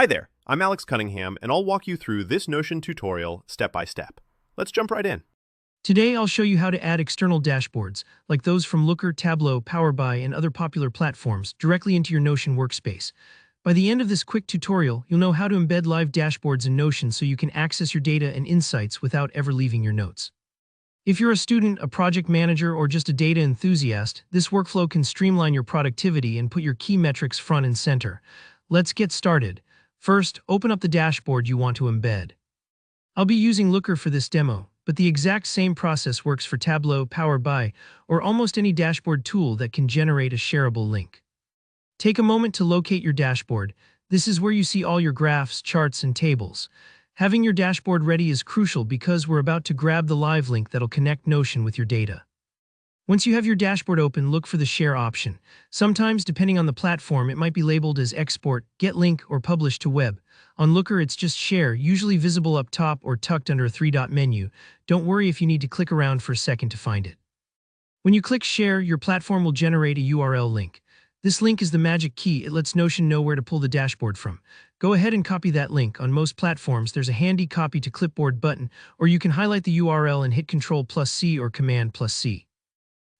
Hi there, I'm Alex Cunningham, and I'll walk you through this Notion tutorial step by step. Let's jump right in. Today, I'll show you how to add external dashboards, like those from Looker, Tableau, Power BI, and other popular platforms, directly into your Notion workspace. By the end of this quick tutorial, you'll know how to embed live dashboards in Notion so you can access your data and insights without ever leaving your notes. If you're a student, a project manager, or just a data enthusiast, this workflow can streamline your productivity and put your key metrics front and center. Let's get started. First, open up the dashboard you want to embed. I'll be using Looker for this demo, but the exact same process works for Tableau, Power BI, or almost any dashboard tool that can generate a shareable link. Take a moment to locate your dashboard. This is where you see all your graphs, charts, and tables. Having your dashboard ready is crucial because we're about to grab the live link that'll connect Notion with your data. Once you have your dashboard open, look for the Share option. Sometimes, depending on the platform, it might be labeled as Export, Get Link, or Publish to Web. On Looker, it's just Share, usually visible up top or tucked under a three-dot menu. Don't worry if you need to click around for a second to find it. When you click Share, your platform will generate a URL link. This link is the magic key. It lets Notion know where to pull the dashboard from. Go ahead and copy that link. On most platforms, there's a handy Copy to Clipboard button, or you can highlight the URL and hit Ctrl+C or Command+C.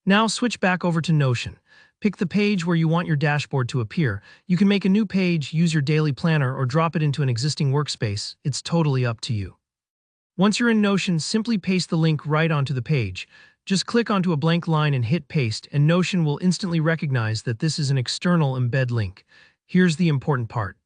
Now switch back over to Notion. Pick the page where you want your dashboard to appear. You can make a new page, use your daily planner, or drop it into an existing workspace. It's totally up to you. Once you're in Notion, simply paste the link right onto the page. Just click onto a blank line and hit paste, and Notion will instantly recognize that this is an external embed link. Here's the important part.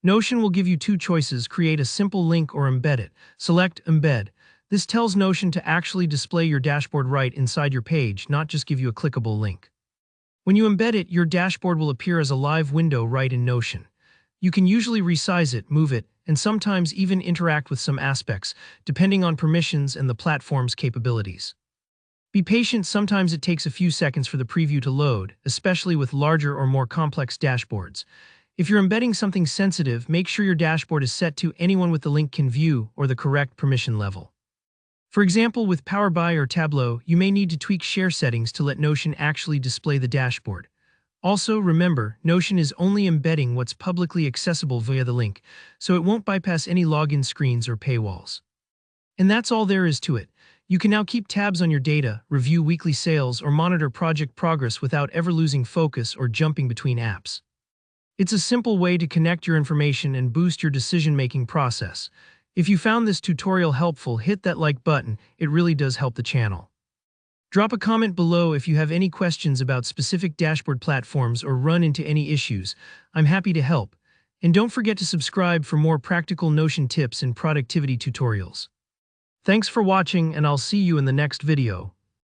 Notion will give you two choices: create a simple link or embed it. Select Embed. This tells Notion to actually display your dashboard right inside your page, not just give you a clickable link. When you embed it, your dashboard will appear as a live window right in Notion. You can usually resize it, move it, and sometimes even interact with some aspects, depending on permissions and the platform's capabilities. Be patient, sometimes it takes a few seconds for the preview to load, especially with larger or more complex dashboards. If you're embedding something sensitive, make sure your dashboard is set to anyone with the link can view or the correct permission level. For example, with Power BI or Tableau, you may need to tweak share settings to let Notion actually display the dashboard. Also, remember, Notion is only embedding what's publicly accessible via the link, so it won't bypass any login screens or paywalls. And that's all there is to it. You can now keep tabs on your data, review weekly sales, or monitor project progress without ever losing focus or jumping between apps. It's a simple way to connect your information and boost your decision-making process. If you found this tutorial helpful, hit that like button. It really does help the channel. Drop a comment below if you have any questions about specific dashboard platforms or run into any issues. I'm happy to help. And don't forget to subscribe for more practical Notion tips and productivity tutorials. Thanks for watching, and I'll see you in the next video.